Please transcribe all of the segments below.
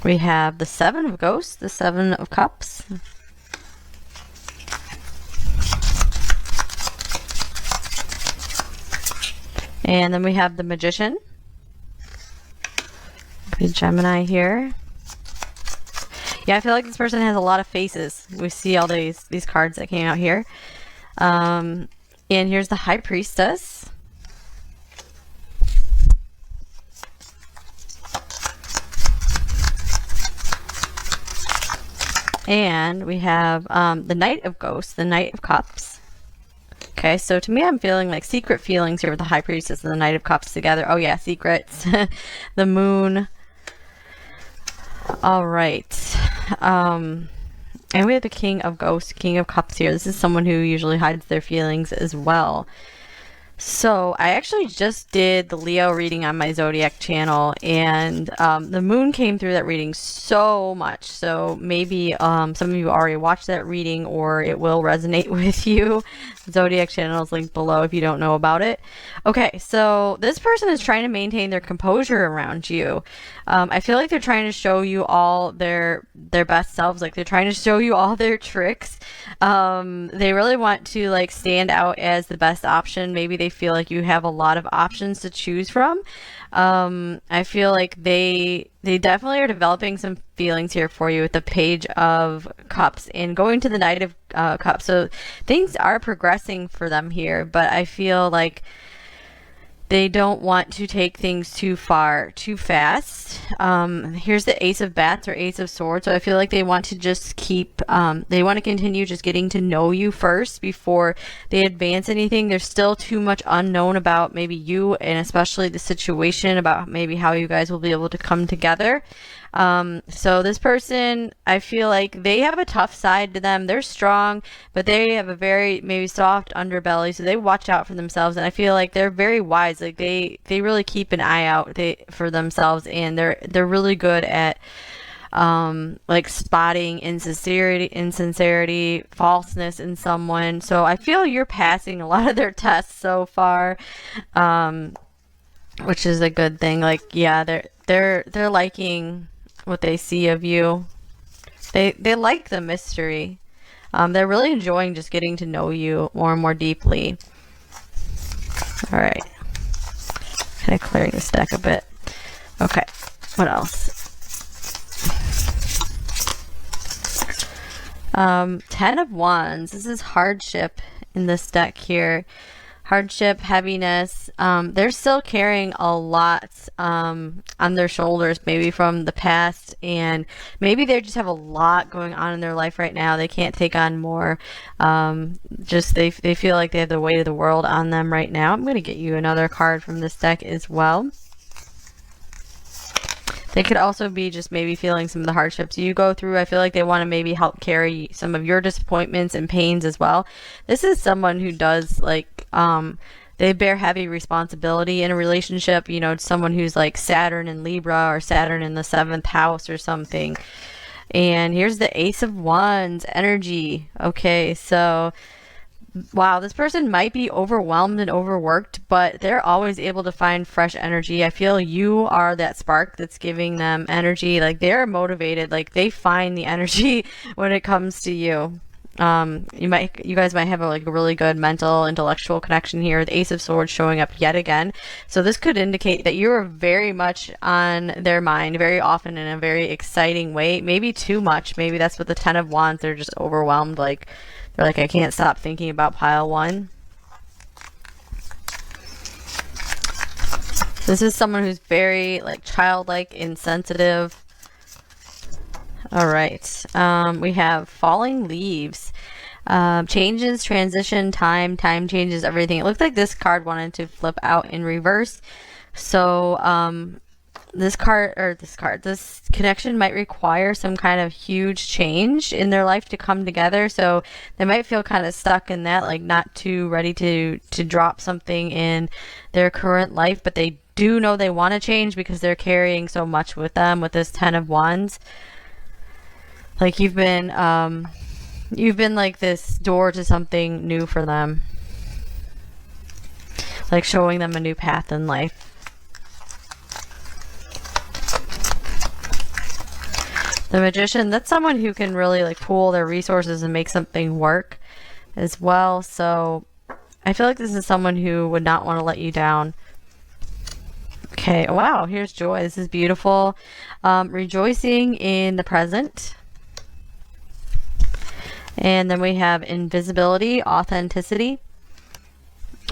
We have the Seven of Ghosts, the Seven of Cups. And then we have the Magician. Okay, Gemini here. Yeah, I feel like this person has a lot of faces. We see all these cards that came out here. And here's the High Priestess. And we have the Knight of Ghosts, the Knight of Cups. Okay, so to me, I'm feeling like secret feelings here with the High Priestess and the Knight of Cups together. Oh yeah, secrets. The Moon. All right. And we have the King of Ghosts, King of Cups here. This is someone who usually hides their feelings as well. So I actually just did the Leo reading on my Zodiac channel, and the Moon came through that reading so much. So maybe some of you already watched that reading, or it will resonate with you. Zodiac channel is linked below if you don't know about it. Okay, so this person is trying to maintain their composure around you. I feel like they're trying to show you all their best selves, like they're trying to show you all their tricks. They really want to like stand out as the best option. Maybe they feel like you have a lot of options to choose from. I feel like they definitely are developing some feelings here for you with the Page of Cups and going to the Knight of Cups. So things are progressing for them here, but I feel like they don't want to take things too far, too fast. Here's the Ace of Bats or Ace of Swords. So I feel like they want to just keep, they want to continue just getting to know you first before they advance anything. There's still too much unknown about maybe you and especially the situation, about maybe how you guys will be able to come together. So this person, I feel like they have a tough side to them. They're strong, but they have a very maybe soft underbelly, so they watch out for themselves. And I feel like they're very wise. Like they really keep an eye out for themselves, and they're really good at like spotting insincerity, falseness in someone. So I feel you're passing a lot of their tests so far, which is a good thing. Like, yeah, they're liking what they see of you. They like the mystery. They're really enjoying just getting to know you more and more deeply. All right, kind of clearing this deck a bit. Okay, what else? 10 of Wands. This is hardship in this deck here. Hardship, heaviness. They're still carrying a lot on their shoulders, maybe from the past, and maybe they just have a lot going on in their life right now. They can't take on more. Just they feel like they have the weight of the world on them right now. I'm going to get you another card from this deck as well. They could also be just maybe feeling some of the hardships you go through. I feel like they want to maybe help carry some of your disappointments and pains as well. This is someone who does like, they bear heavy responsibility in a relationship. You know, someone who's like Saturn in Libra or Saturn in the 7th house or something. And here's the Ace of Wands energy. Okay, so wow, this person might be overwhelmed and overworked, but they're always able to find fresh energy. I feel you are that spark that's giving them energy. Like they're motivated, like they find the energy when it comes to you. You guys might have a really good mental, intellectual connection here. The Ace of Swords showing up yet again. So this could indicate that you're very much on their mind very often in a very exciting way. Maybe too much. Maybe that's what the 10 of Wands, they're just overwhelmed. Like, they're like, I can't stop thinking about pile one. This is someone who's very like childlike, insensitive. All right. We have falling leaves. Changes, transition, time changes, everything. It looked like this card wanted to flip out in reverse. So this connection might require some kind of huge change in their life to come together. So they might feel kind of stuck in that, like not too ready to drop something in their current life, but they do know they want to change because they're carrying so much with them with this 10 of Wands. Like you've been like this door to something new for them, like showing them a new path in life. The Magician, that's someone who can really like pool their resources and make something work as well. So I feel like this is someone who would not want to let you down. Okay, wow, here's Joy. This is beautiful. Rejoicing in the present. And then we have invisibility, authenticity.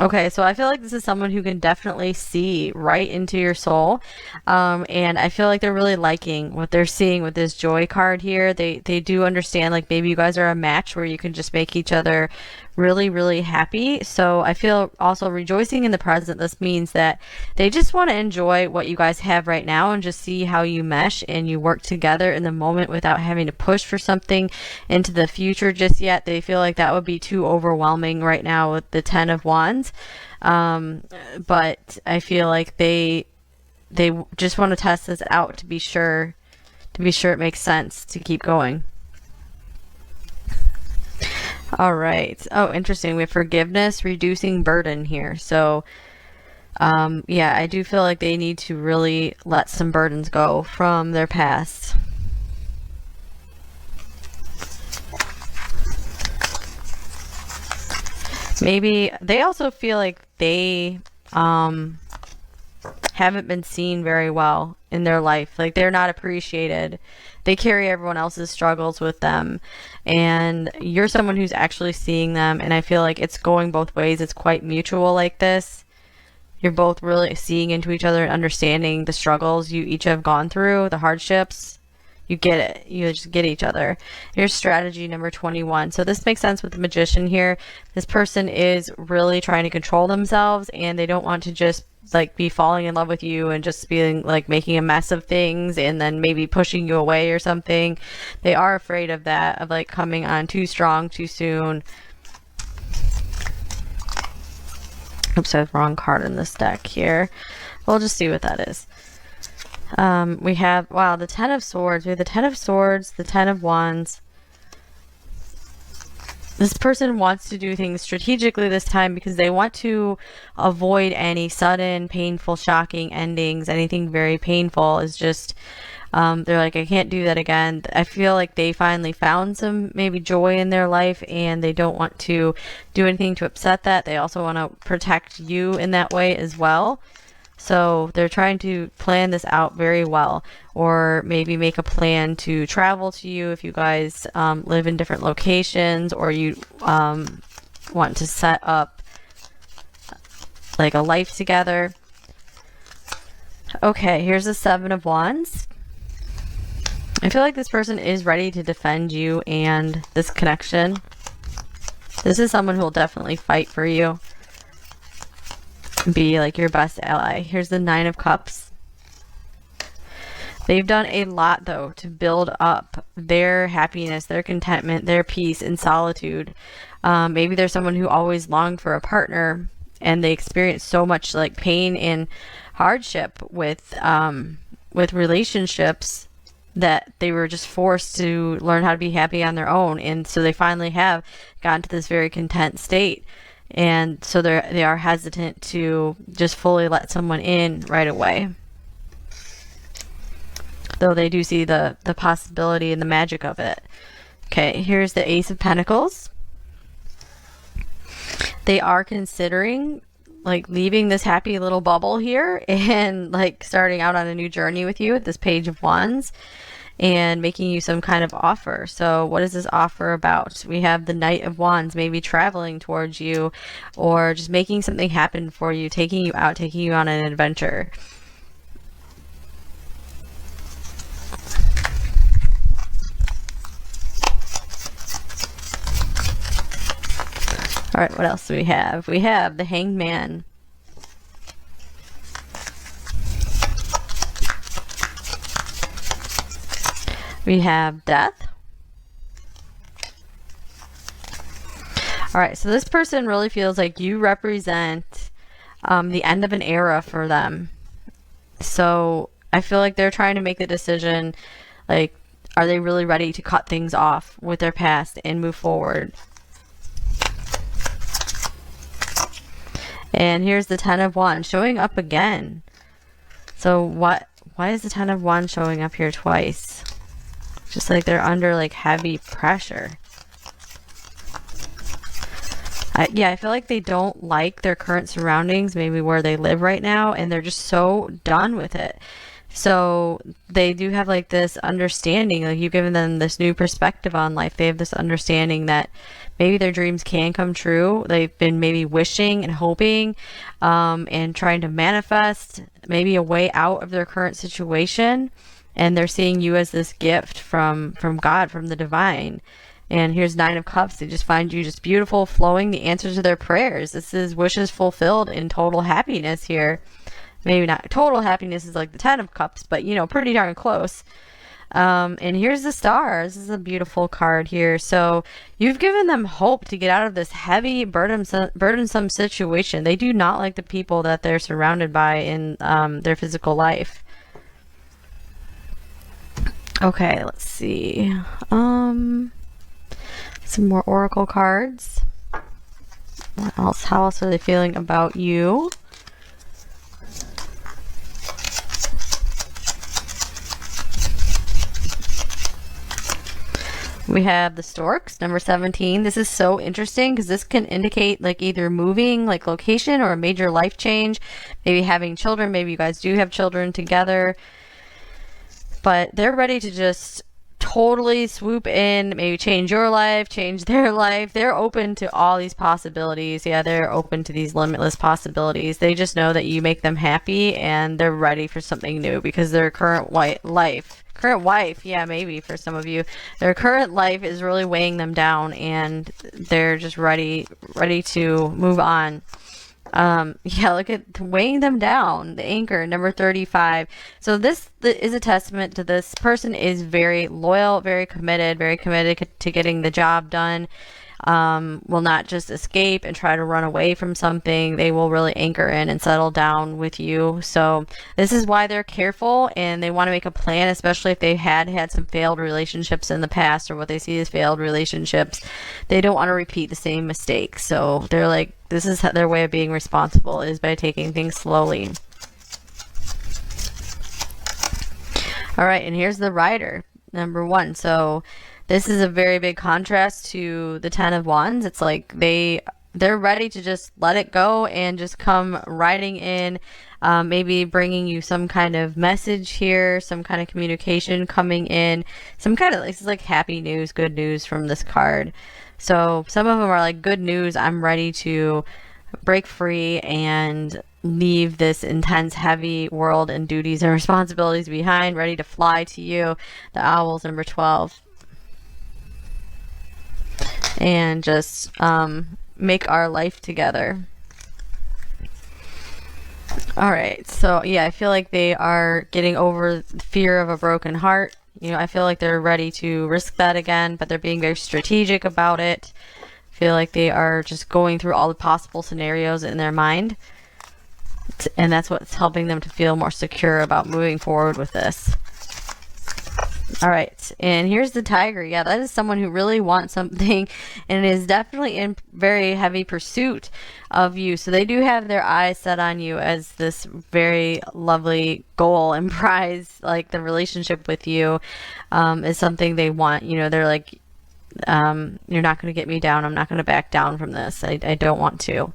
Okay, so I feel like this is someone who can definitely see right into your soul. And I feel like they're really liking what they're seeing with this Joy card here. They do understand, like, maybe you guys are a match where you can just make each other really, really happy. So I feel also rejoicing in the present. This means that they just want to enjoy what you guys have right now and just see how you mesh and you work together in the moment without having to push for something into the future just yet. They feel like that would be too overwhelming right now with the 10 of Wands. But I feel like they just want to test this out to be sure it makes sense to keep going. All right. Oh, interesting. We have forgiveness, reducing burden here. So, yeah, I do feel like they need to really let some burdens go from their past. Maybe they also feel like they haven't been seen very well in their life. Like they're not appreciated. They carry everyone else's struggles with them. And you're someone who's actually seeing them. And I feel like it's going both ways. It's quite mutual like this. You're both really seeing into each other and understanding the struggles you each have gone through, the hardships. You get it. You just get each other. Here's strategy number 21. So this makes sense with the Magician here. This person is really trying to control themselves and they don't want to just like be falling in love with you and just being like making a mess of things and then maybe pushing you away or something. They are afraid of that, of like coming on too strong too soon. Oops, I have the wrong card in this deck here. We'll just see what that is. We have, wow, the 10 of Swords. We have the 10 of Swords, the 10 of Wands. This person wants to do things strategically this time because they want to avoid any sudden, painful, shocking endings. Anything very painful is just, they're like, I can't do that again. I feel like they finally found some maybe joy in their life and they don't want to do anything to upset that. They also want to protect you in that way as well. So they're trying to plan this out very well, or maybe make a plan to travel to you if you guys live in different locations, or you want to set up like a life together. Okay, here's the 7 of Wands. I feel like this person is ready to defend you and this connection. This is someone who will definitely fight for you. Be like your best ally. Here's the 9 of Cups. They've done a lot though to build up their happiness, their contentment, their peace in solitude. Maybe there's someone who always longed for a partner and they experienced so much like pain and hardship with relationships that they were just forced to learn how to be happy on their own, and so they finally have gotten to this very content state. And so they are hesitant to just fully let someone in right away. Though they do see the possibility and the magic of it. Okay, here's the Ace of Pentacles. They are considering like leaving this happy little bubble here and like starting out on a new journey with you with this Page of Wands and making you some kind of offer. So what is this offer about? We have the Knight of Wands, maybe traveling towards you or just making something happen for you, taking you out, taking you on an adventure. All right, what else do we have? We have the Hanged Man. We have Death. All right, so this person really feels like you represent the end of an era for them. So I feel like they're trying to make the decision, like, are they really ready to cut things off with their past and move forward? And here's the 10 of Wands showing up again. So why is the 10 of Wands showing up here twice? Just like they're under like heavy pressure. I feel like they don't like their current surroundings, maybe where they live right now, and they're just so done with it. So they do have like this understanding, like you've given them this new perspective on life. They have this understanding that maybe their dreams can come true. They've been maybe wishing and hoping and trying to manifest maybe a way out of their current situation. And they're seeing you as this gift from God, from the divine. And here's 9 of Cups. They just find you just beautiful, flowing the answers to their prayers. This is wishes fulfilled in total happiness here. Maybe not total happiness is like the 10 of Cups, but you know, pretty darn close. And here's the Star. This is a beautiful card here. So you've given them hope to get out of this heavy, burdensome situation. They do not like the people that they're surrounded by in their physical life. Okay, let's see. Some more oracle cards. What else? How else are they feeling about you? We have the Storks, number 17. This is so interesting because this can indicate like either moving, like location, or a major life change. Maybe having children. Maybe you guys do have children together. But they're ready to just totally swoop in, maybe change your life, change their life. They're open to all these possibilities. Yeah, they're open to these limitless possibilities. They just know that you make them happy and they're ready for something new because their current wife, yeah, maybe for some of you, their current life is really weighing them down and they're just ready to move on. Yeah, look at weighing them down. The Anchor, number 35. So this is a testament to this person is very loyal, very committed to getting the job done. Will not just escape and try to run away from something. They will really anchor in and settle down with you. So this is why they're careful and they want to make a plan, especially if they had some failed relationships in the past or what they see as failed relationships. They don't want to repeat the same mistakes. So they're like, this is their way of being responsible, is by taking things slowly. All right, and here's the Rider, number 1. So this is a very big contrast to the 10 of Wands. It's like they're ready to just let it go and just come riding in, maybe bringing you some kind of message here, some kind of communication coming in, some kind of, this is like happy news, good news from this card. So some of them are like, good news, I'm ready to break free and leave this intense, heavy world and duties and responsibilities behind, ready to fly to you. The Owls, number 12. And just make our life together. All right, so yeah, I feel like they are getting over the fear of a broken heart. You know, I feel like they're ready to risk that again, but they're being very strategic about it. I feel like they are just going through all the possible scenarios in their mind. And that's what's helping them to feel more secure about moving forward with this. All right, and here's the Tiger. Yeah, that is someone who really wants something and is definitely in very heavy pursuit of you. So they do have their eyes set on you as this very lovely goal and prize. Like the relationship with you is something they want. You know, they're like, you're not going to get me down. I'm not going to back down from this. I don't want to.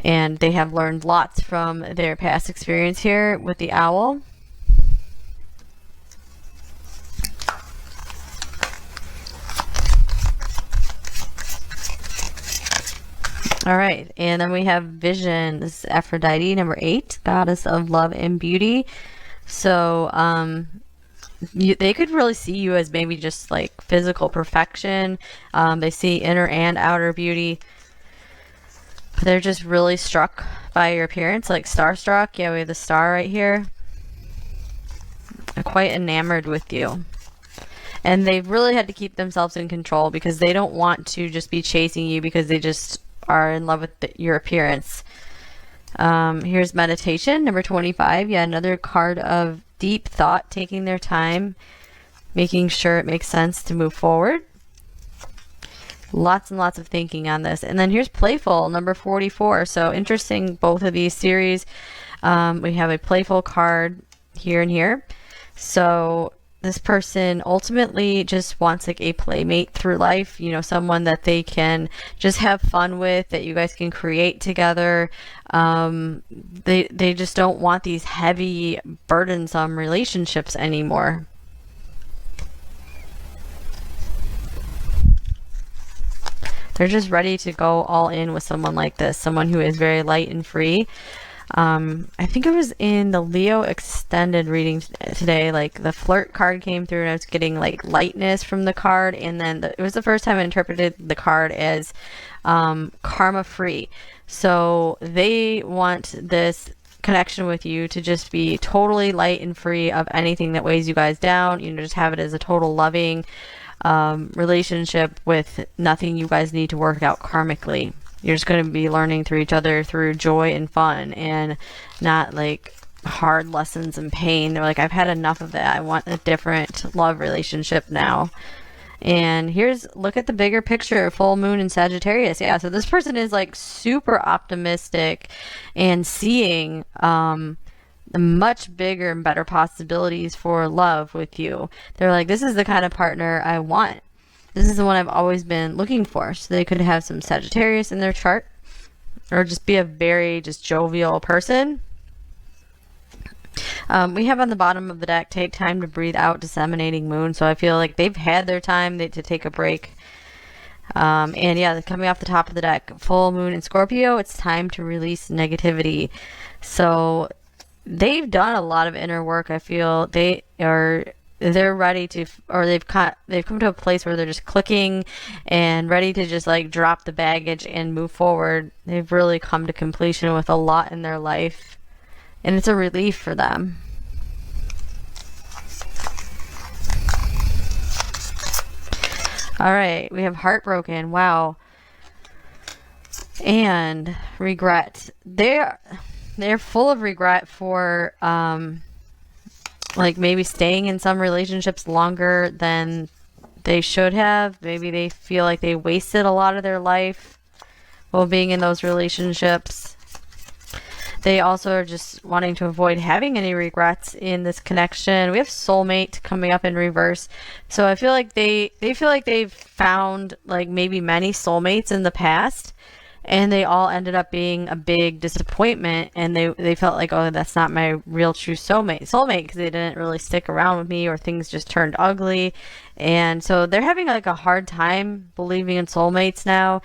And they have learned lots from their past experience here with the Owl. All right, and then we have Vision. This is Aphrodite, number 8, goddess of love and beauty. So they could really see you as maybe just like physical perfection. They see inner and outer beauty. They're just really struck by your appearance, like starstruck. Yeah, we have the star right here. They're quite enamored with you. And they've really had to keep themselves in control because they don't want to just be chasing you because they just are in love with your appearance. Here's Meditation, number 25. Yeah, another card of deep thought, taking their time, making sure it makes sense to move forward. Lots and lots of thinking on this. And then here's Playful, number 44. So interesting, both of these series. We have a Playful card here and here. So this person ultimately just wants like a playmate through life, you know, someone that they can just have fun with, that you guys can create together. They just don't want these heavy, burdensome relationships anymore. They're just ready to go all in with someone like this, someone who is very light and free. I think it was in the Leo extended reading today, like the flirt card came through and I was getting like lightness from the card, and then it was the first time I interpreted the card as karma free. So they want this connection with you to just be totally light and free of anything that weighs you guys down, you know, just have it as a total loving relationship with nothing you guys need to work out karmically. You're just going to be learning through each other through joy and fun, and not like hard lessons and pain. They're like, I've had enough of that. I want a different love relationship now. And look at the bigger picture, full moon in Sagittarius. Yeah, so this person is like super optimistic and seeing much bigger and better possibilities for love with you. They're like, this is the kind of partner I want. This is the one I've always been looking for. So they could have some Sagittarius in their chart, or just be a very just jovial person. We have on the bottom of the deck, take time to breathe out, disseminating moon. So I feel like they've had their time to take a break. And yeah, coming off the top of the deck, full moon in Scorpio, it's time to release negativity. So they've done a lot of inner work. I feel they're ready to, or they've come to a place where they're just clicking and ready to just like drop the baggage and move forward. They've really come to completion with a lot in their life, and it's a relief for them. All right, we have heartbroken. Wow. And regret. They're full of regret for like maybe staying in some relationships longer than they should have. Maybe they feel like they wasted a lot of their life while being in those relationships. They also are just wanting to avoid having any regrets in this connection. We have soulmate coming up in reverse. So I feel like they feel like they've found like maybe many soulmates in the past, and they all ended up being a big disappointment, and they felt like, oh, that's not my real true soulmate because they didn't really stick around with me, or things just turned ugly. And so they're having like a hard time believing in soulmates now,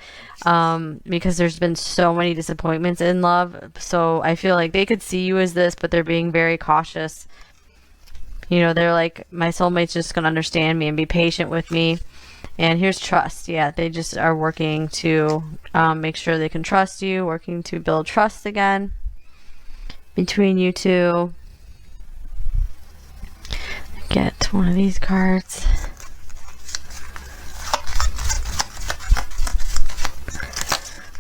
because there's been so many disappointments in love. So I feel like they could see you as this, but they're being very cautious. You know, they're like, my soulmate's just going to understand me and be patient with me. And here's trust. Yeah, they just are working to make sure they can trust you, working to build trust again between you two. Get one of these cards.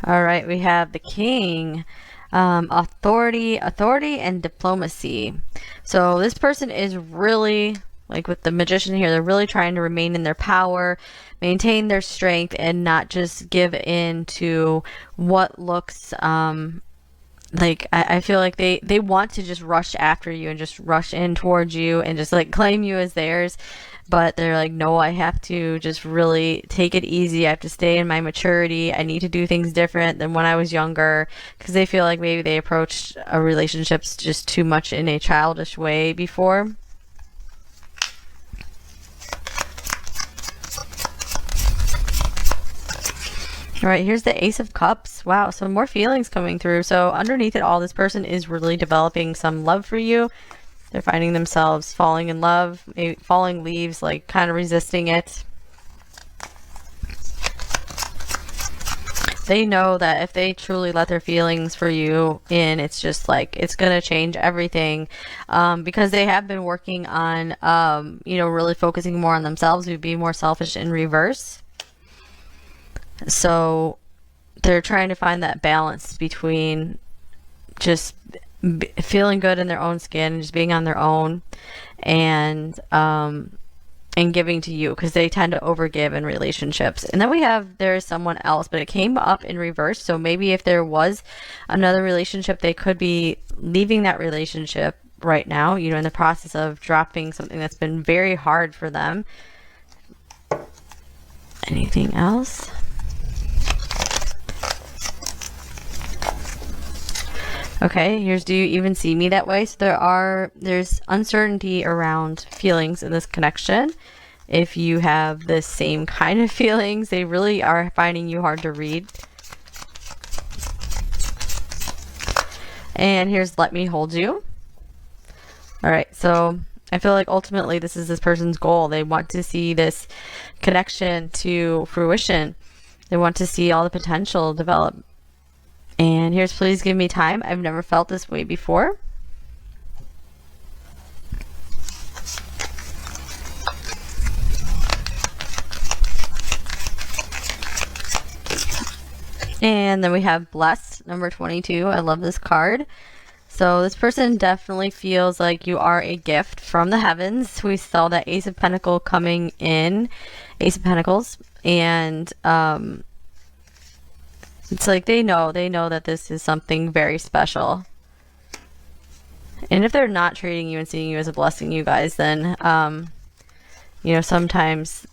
All right, we have the King. Authority and diplomacy. So this person is really, like with the Magician here, they're really trying to remain in their power, maintain their strength, and not just give in to what looks like, I feel like they want to just rush after you and just rush in towards you and just like claim you as theirs. But they're like, no, I have to just really take it easy. I have to stay in my maturity. I need to do things different than when I was younger, because they feel like maybe they approached relationships just too much in a childish way before. All right, here's the Ace of Cups. Wow, some more feelings coming through. So underneath it all, this person is really developing some love for you. They're finding themselves falling in love, maybe falling leaves, like kind of resisting it. They know that if they truly let their feelings for you in, it's just like, it's going to change everything, because they have been working on, you know, really focusing more on themselves, to be more selfish in reverse. So they're trying to find that balance between just feeling good in their own skin and just being on their own, and giving to you, because they tend to overgive in relationships. And then we have, there is someone else, but it came up in reverse. So maybe if there was another relationship, they could be leaving that relationship right now, you know, in the process of dropping something that's been very hard for them. Anything else? Okay, here's do you even see me that way? So there's uncertainty around feelings in this connection. If you have the same kind of feelings, they really are finding you hard to read. And here's let me hold you. All right, so I feel like ultimately this is this person's goal. They want to see this connection to fruition. They want to see all the potential develop. And here's please give me time. I've never felt this way before. And then we have blessed, number 22. I love this card. So this person definitely feels like you are a gift from the heavens. We saw that Ace of Pentacles coming in, Ace of Pentacles, and it's like they know that this is something very special. And if they're not treating you and seeing you as a blessing, you guys, then you know, sometimes